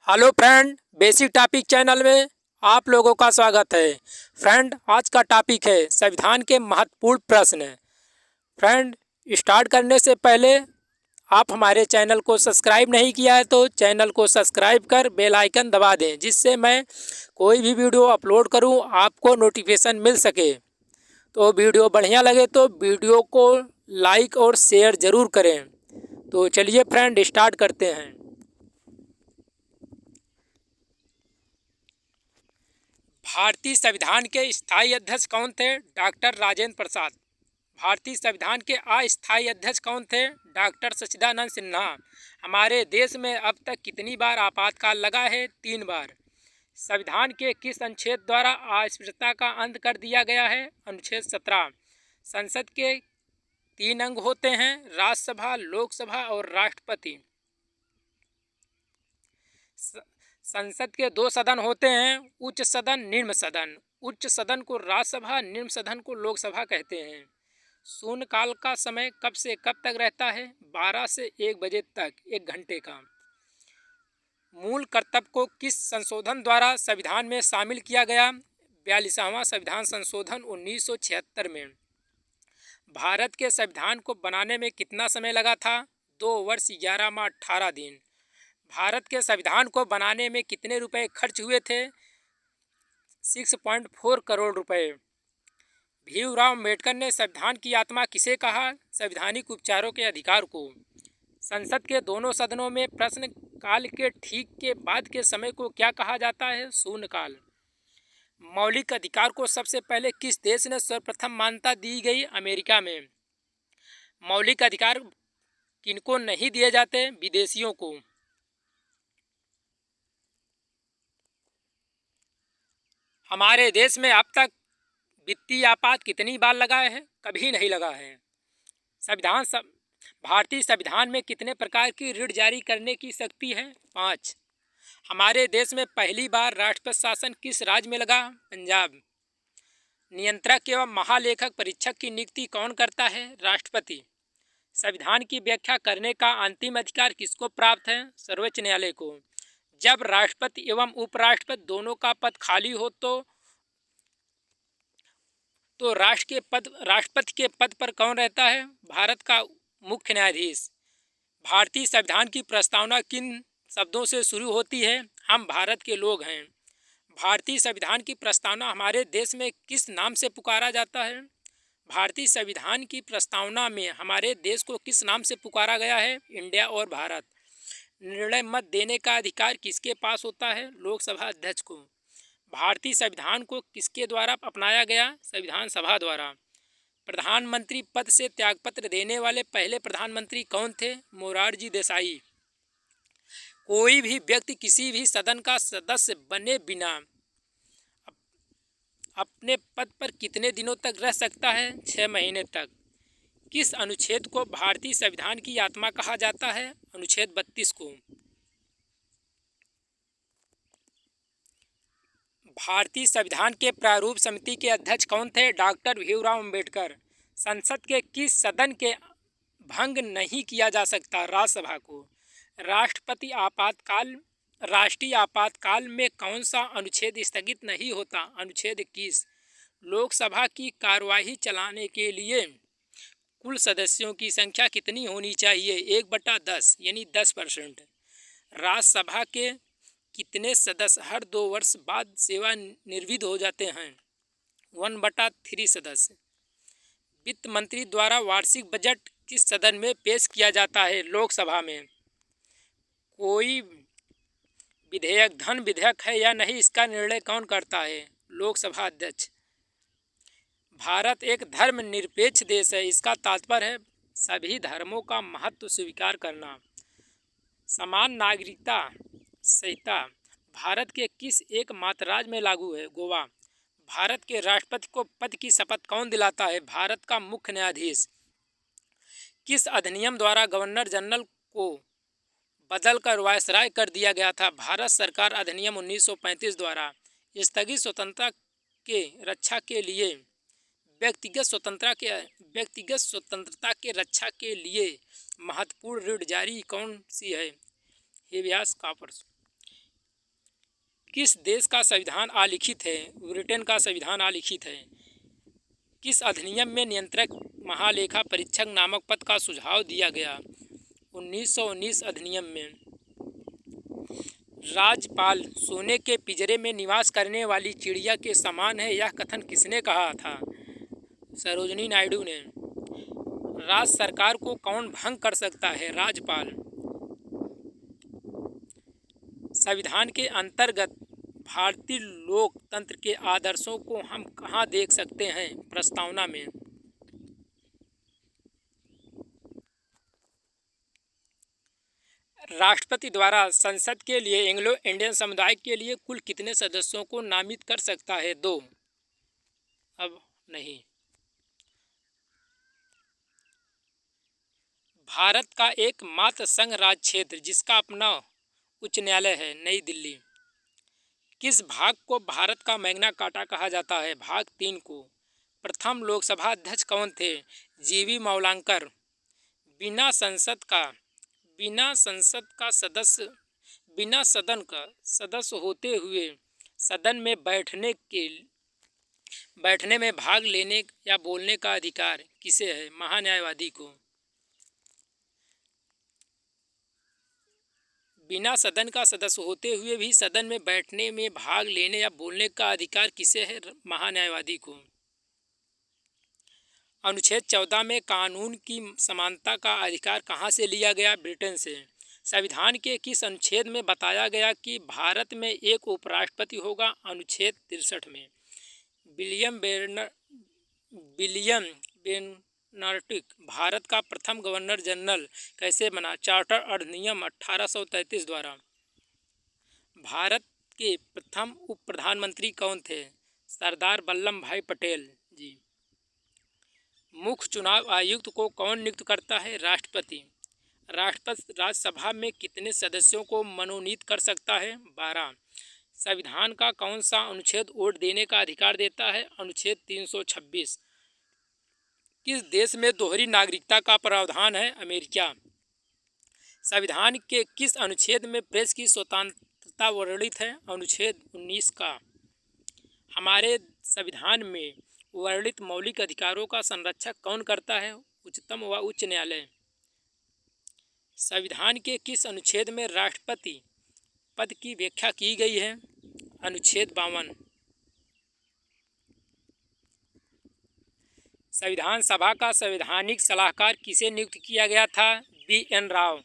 Hello friend, basic topic channel में आप लोगों का स्वागत है। फ्रेंड, आज का टॉपिक है संविधान के महत्वपूर्ण प्रश्न। फ्रेंड, स्टार्ट करने से पहले आप हमारे चैनल को सब्सक्राइब नहीं किया है तो चैनल को सब्सक्राइब कर बेल आइकन दबा दें, जिससे मैं कोई भी वीडियो अपलोड करूं आपको नोटिफिकेशन मिल सके। तो वीडियो बढ़िया लगे तो वीडियो को लाइक और शेयर ज़रूर करें। तो चलिए फ्रेंड, स्टार्ट करते हैं। भारतीय संविधान के स्थायी अध्यक्ष कौन थे? डॉक्टर राजेंद्र प्रसाद। भारतीय संविधान के अस्थायी अध्यक्ष कौन थे? डॉक्टर सच्चिदानंद सिन्हा। हमारे देश में अब तक कितनी बार आपातकाल लगा है? 3 बार। संविधान के किस अनुच्छेद द्वारा अस्पृश्यता का अंत कर दिया गया है? अनुच्छेद 17। संसद के 3 अंग होते हैं, राज्यसभा, लोकसभा और राष्ट्रपति। संसद के 2 सदन होते हैं, उच्च सदन, निम्न सदन। उच्च सदन को राज्यसभा, निम्न सदन को लोकसभा कहते हैं। शून्यकाल का समय कब से कब तक रहता है? 12 से 1 बजे तक, 1 घंटे का। मूल कर्तव्य को किस संशोधन द्वारा संविधान में शामिल किया गया? 42वां संविधान संशोधन 1976 में। भारत के संविधान को बनाने में कितना समय लगा था? 2 वर्ष 11 माह 18 दिन। भारत के संविधान को बनाने में कितने रुपए खर्च हुए थे? 6.4 करोड़ रुपए। भीमराव अम्बेडकर ने संविधान की आत्मा किसे कहा? संवैधानिक उपचारों के अधिकार को। संसद के दोनों सदनों में प्रश्न काल के ठीक के बाद के समय को क्या कहा जाता है? शून्यकाल। मौलिक अधिकार को सबसे पहले किस देश ने सर्वप्रथम मान्यता दी गई? अमेरिका में। मौलिक अधिकार किनको नहीं दिए जाते? विदेशियों को। हमारे देश में अब तक वित्तीय आपात कितनी बार लगा है? कभी नहीं लगा है। भारतीय संविधान में कितने प्रकार की ऋण जारी करने की शक्ति है? 5। हमारे देश में पहली बार राष्ट्रपति शासन किस राज्य में लगा? पंजाब। नियंत्रक एवं महालेखक परीक्षक की नियुक्ति कौन करता है? राष्ट्रपति। संविधान की व्याख्या करने का अंतिम अधिकार किसको प्राप्त है? सर्वोच्च न्यायालय को। जब राष्ट्रपति एवं उपराष्ट्रपति दोनों का पद खाली हो तो राष्ट्रपति के पद पर कौन रहता है? भारत का मुख्य न्यायाधीश। भारतीय संविधान की प्रस्तावना किन शब्दों से शुरू होती है? हम भारत के लोग हैं। भारतीय संविधान की प्रस्तावना हमारे देश में किस नाम से पुकारा जाता है? भारतीय संविधान की प्रस्तावना में हमारे देश को किस नाम से पुकारा गया है? इंडिया और भारत। निर्णय मत देने का अधिकार किसके पास होता है? लोकसभा अध्यक्ष को। भारतीय संविधान को किसके द्वारा अपनाया गया? संविधान सभा द्वारा। प्रधानमंत्री पद से त्यागपत्र देने वाले पहले प्रधानमंत्री कौन थे? मोरारजी देसाई। कोई भी व्यक्ति किसी भी सदन का सदस्य बने बिना अपने पद पर कितने दिनों तक रह सकता है? 6 महीने तक। किस अनुच्छेद को भारतीय संविधान की आत्मा कहा जाता है? अनुच्छेद 32 को। भारतीय संविधान के प्रारूप समिति के अध्यक्ष कौन थे? डॉक्टर भीमराव अम्बेडकर। संसद के किस सदन के भंग नहीं किया जा सकता? राज्यसभा को। राष्ट्रीय आपातकाल में कौन सा अनुच्छेद स्थगित नहीं होता? अनुच्छेद 21। लोकसभा की कार्यवाही चलाने के लिए कुल सदस्यों की संख्या कितनी होनी चाहिए? 1/10 यानी 10%। राज्यसभा के कितने सदस्य हर 2 वर्ष बाद सेवानिवृत्त हो जाते हैं? 1/3 सदस्य। वित्त मंत्री द्वारा वार्षिक बजट किस सदन में पेश किया जाता है? लोकसभा में। कोई विधेयक धन विधेयक है या नहीं, इसका निर्णय कौन करता है? लोकसभा अध्यक्ष। भारत एक धर्मनिरपेक्ष देश है, इसका तात्पर्य है सभी धर्मों का महत्व स्वीकार करना। समान नागरिकता संहिता भारत के किस एकमात्र राज्य में लागू है? गोवा। भारत के राष्ट्रपति को पद की शपथ कौन दिलाता है? भारत का मुख्य न्यायाधीश। किस अधिनियम द्वारा गवर्नर जनरल को बदलकर वायसराय कर दिया गया था? भारत सरकार अधिनियम 1935 द्वारा। स्थगित स्वतंत्रता के रक्षा के लिए व्यक्तिगत स्वतंत्रता के रक्षा के लिए महत्वपूर्ण ऋण जारी कौन सी है? Habeas corpus. किस देश का संविधान अलिखित है? ब्रिटेन का संविधान अलिखित है। किस अधिनियम में नियंत्रक महालेखा परीक्षक नामक पद का सुझाव दिया गया? 1919 अधिनियम में। राज्यपाल सोने के पिंजरे में निवास करने वाली चिड़िया के समान है, यह कथन किसने कहा था? सरोजिनी नायडू ने। राज्य सरकार को कौन भंग कर सकता है? राज्यपाल। संविधान के अंतर्गत भारतीय लोकतंत्र के आदर्शों को हम कहाँ देख सकते हैं? प्रस्तावना में। राष्ट्रपति द्वारा संसद के लिए एंग्लो इंडियन समुदाय के लिए कुल कितने सदस्यों को नामित कर सकता है? 2। अब नहीं। भारत का एकमात्र संघ राज्य क्षेत्र जिसका अपना उच्च न्यायालय है, नई दिल्ली। किस भाग को भारत का मैग्ना कार्टा कहा जाता है? भाग 3 को। प्रथम लोकसभा अध्यक्ष कौन थे? जीवी मावलंकर। बिना सदन का सदस्य होते हुए सदन में बैठने में भाग लेने या बोलने का अधिकार किसे है? महान्यायवादी को। बिना सदन का सदस्य होते हुए भी सदन में बैठने में भाग लेने या बोलने का अधिकार किसे है? महान्यायवादी को। अनुच्छेद 14 में कानून की समानता का अधिकार कहाँ से लिया गया? ब्रिटेन से। संविधान के किस अनुच्छेद में बताया गया कि भारत में एक उपराष्ट्रपति होगा? अनुच्छेद 63 में। विलियम बेनटिक भारत का प्रथम गवर्नर जनरल कैसे बना? चार्टर अधिनियम 1833 द्वारा। भारत के प्रथम उप प्रधानमंत्री कौन थे? सरदार वल्लभ भाई पटेल जी। मुख्य चुनाव आयुक्त को कौन नियुक्त करता है? राष्ट्रपति। राष्ट्रपति राज्यसभा में कितने सदस्यों को मनोनीत कर सकता है? 12। संविधान का कौन सा अनुच्छेद वोट देने का अधिकार देता है? अनुच्छेद 326। किस देश में दोहरी नागरिकता का प्रावधान है? अमेरिका। संविधान के किस अनुच्छेद में प्रेस की स्वतंत्रता वर्णित है? अनुच्छेद 19 का। हमारे संविधान में वर्णित मौलिक अधिकारों का संरक्षण कौन करता है? उच्चतम व उच्च न्यायालय। संविधान के किस अनुच्छेद में राष्ट्रपति पद की व्याख्या की गई है? अनुच्छेद 52। संविधान सभा का संवैधानिक सलाहकार किसे नियुक्त किया गया था? BN राव।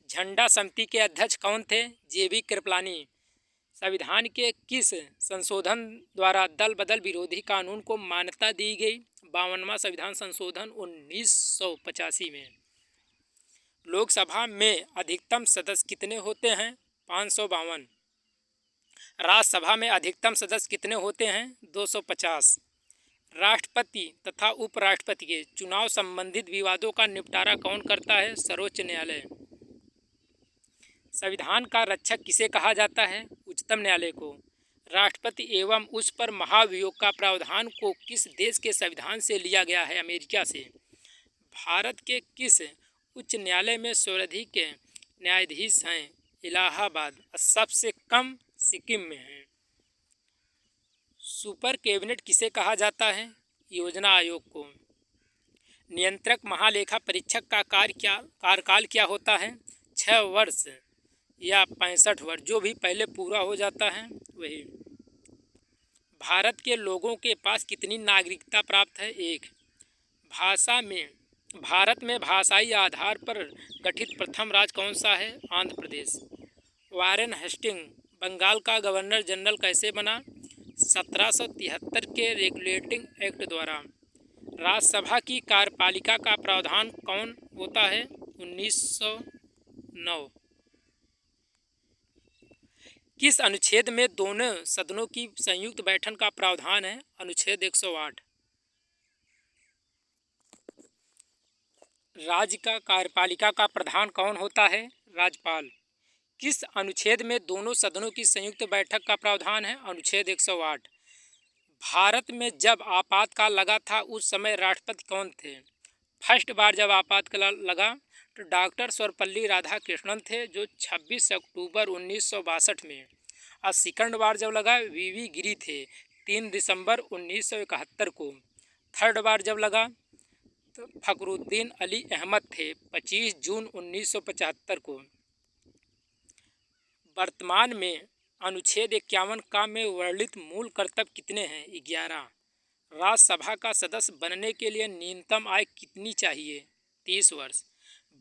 झंडा समिति के अध्यक्ष कौन थे? JB कृपलानी। संविधान के किस संशोधन द्वारा दल बदल विरोधी कानून को मान्यता दी गई? 52वां संविधान संशोधन 1985 में। लोकसभा में अधिकतम सदस्य कितने होते हैं? 552। राज्यसभा में अधिकतम सदस्य कितने होते हैं? 250। राष्ट्रपति तथा उपराष्ट्रपति के चुनाव संबंधित विवादों का निपटारा कौन करता है? सर्वोच्च न्यायालय। संविधान का रक्षक किसे कहा जाता है? उच्चतम न्यायालय को। राष्ट्रपति एवं उस पर महाभियोग का प्रावधान को किस देश के संविधान से लिया गया है? अमेरिका से। भारत के किस उच्च न्यायालय में सर्वाधिक न्यायाधीश हैं? इलाहाबाद। सबसे कम सिक्किम में है। सुपर कैबिनेट किसे कहा जाता है? योजना आयोग को। नियंत्रक महालेखा परीक्षक का कार्यकाल क्या होता है? 6 वर्ष या 65 वर्ष, जो भी पहले पूरा हो जाता है वही। भारत के लोगों के पास कितनी नागरिकता प्राप्त है? 1। भारत में भाषाई आधार पर गठित प्रथम राज्य कौन सा है? आंध्र प्रदेश। वारेन हेस्टिंग बंगाल का गवर्नर जनरल कैसे बना? 1773 के रेगुलेटिंग एक्ट द्वारा। राज्यसभा की कार्यपालिका का प्रावधान कौन होता है? 1909। किस अनुच्छेद में दोनों सदनों की संयुक्त बैठक का प्रावधान है? अनुच्छेद 108। राज्य का कार्यपालिका का प्रधान कौन होता है? राज्यपाल। किस अनुच्छेद में दोनों सदनों की संयुक्त बैठक का प्रावधान है? अनुच्छेद 108। भारत में जब आपातकाल लगा था उस समय राष्ट्रपति कौन थे? फर्स्ट बार जब आपातकाल लगा तो डॉक्टर सर्वपल्ली राधाकृष्णन थे, जो 26 अक्टूबर 1962 में और सेकंड बार जब लगा वीवी गिरी थे 3 दिसंबर 1971 को। थर्ड बार जब लगा तो फखरुद्दीन अली अहमद थे 25 जून 1975 को। वर्तमान में अनुच्छेद 51 का में वर्णित मूल कर्तव्य कितने हैं? 11। राज्यसभा का सदस्य बनने के लिए न्यूनतम आय कितनी चाहिए? 30 वर्ष।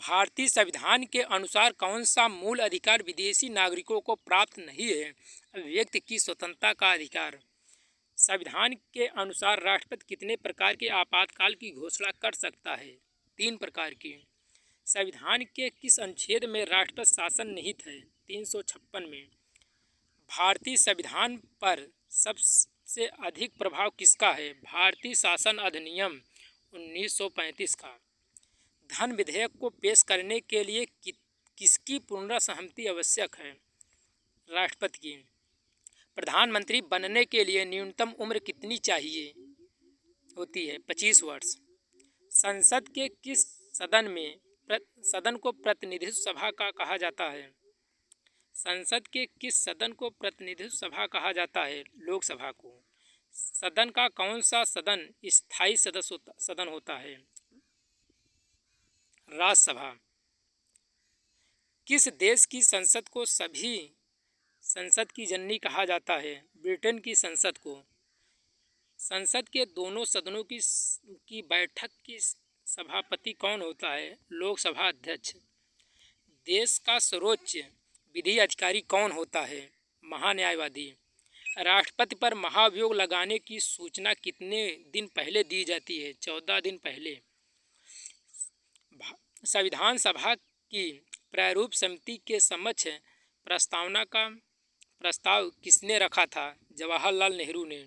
भारतीय संविधान के अनुसार कौन सा मूल अधिकार विदेशी नागरिकों को प्राप्त नहीं है? व्यक्ति की स्वतंत्रता का अधिकार। संविधान के अनुसार राष्ट्रपति कितने प्रकार के आपातकाल की घोषणा कर सकता है? 3 प्रकार की। संविधान के किस अनुच्छेद में राष्ट्रपति शासन निहित है? 356 में। भारतीय संविधान पर सबसे अधिक प्रभाव किसका है? भारतीय शासन अधिनियम 1935 का। धन विधेयक को पेश करने के लिए किसकी पूर्ण सहमति आवश्यक है? राष्ट्रपति की। प्रधानमंत्री बनने के लिए न्यूनतम उम्र कितनी चाहिए होती है? 25 वर्ष। संसद के किस सदन को प्रतिनिधित्व सभा का कहा जाता है? संसद के किस सदन को प्रतिनिधित्व सभा कहा जाता है? लोकसभा को। सदन का कौन सा सदन स्थायी सदन होता है? राज्यसभा। किस देश की संसद को सभी संसद की जननी कहा जाता है? ब्रिटेन की संसद को। संसद के दोनों सदनों की बैठक की सभापति कौन होता है? लोकसभा अध्यक्ष। देश का सर्वोच्च विधि अधिकारी कौन होता है? महान्यायवादी। राष्ट्रपति पर महाभियोग लगाने की सूचना कितने दिन पहले दी जाती है? 14 दिन पहले। संविधान सभा की प्रारूप समिति के समक्ष प्रस्ताव किसने रखा था? जवाहरलाल नेहरू ने।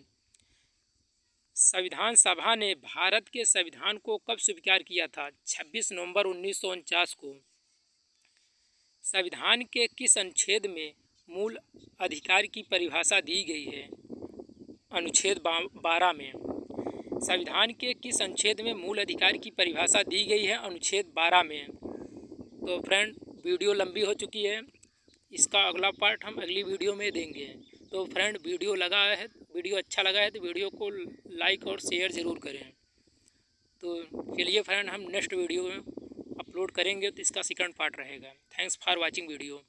संविधान सभा ने भारत के संविधान को कब स्वीकार किया था? 26 नवंबर 1949 को। संविधान के किस अनुच्छेद में मूल अधिकार की परिभाषा दी गई है? अनुच्छेद 12 में। संविधान के किस अनुच्छेद में मूल अधिकार की परिभाषा दी गई है? अनुच्छेद 12 में। तो फ्रेंड, वीडियो लंबी हो चुकी है, इसका अगला पार्ट हम अगली वीडियो में देंगे। तो फ्रेंड, वीडियो अच्छा लगा है तो वीडियो को लाइक और शेयर ज़रूर करें। तो चलिए फ्रेंड, हम नेक्स्ट वीडियो में अपलोड करेंगे तो इसका सेकंड पार्ट रहेगा। Thanks for watching video.